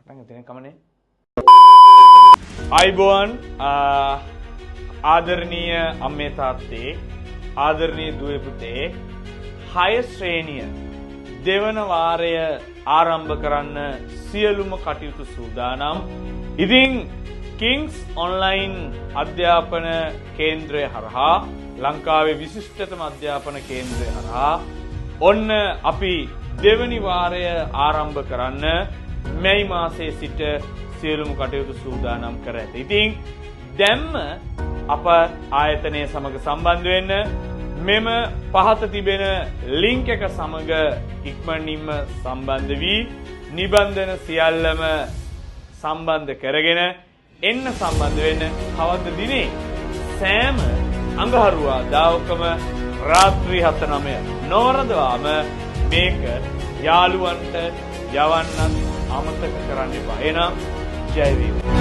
පටන් ගන්න කමනේ. අයිබෝන් ආදරණීය අම්මේ තාත්තේ ආදරණීය දුවේ පුතේ 6 ශ්‍රේණිය දෙවන වාරය ආරම්භ කරන්න සියලුම කටයුතු සූදානම්. ඉතින් කිංස් ඔන්ලයින් අධ්‍යාපන කේන්ද්‍රය හරහා ලංකාවේ විශිෂ්ටතම අධ්‍යාපන කේන්ද්‍රය හරහා ඔන්න අපි දෙවනි වාරය ආරම්භ කරන්න මැයි මාසයේ සිට සියලුම කටයුතු සූදානම් කර ඇත. ඉතින් දැම්ම අප ආයතනය සමග සම්බන්ධ වෙන්න මෙම පහත තිබෙන ලින්ක් එක සමග ඉක්මනින්ම සම්බන්ධ වී නිබන්ධන සියල්ලම සම්බන්ධ කරගෙන එන්න සම්බන්ධ වෙන්න කවද්ද දිනේ සෑම අඟහරුවාදාවකම රාත්‍රී 7:09 නොවරදවාම මේක යාළුවන්ට යවන්නත් අමතක කරන්න එපා. එහෙනම් ජය වේවා.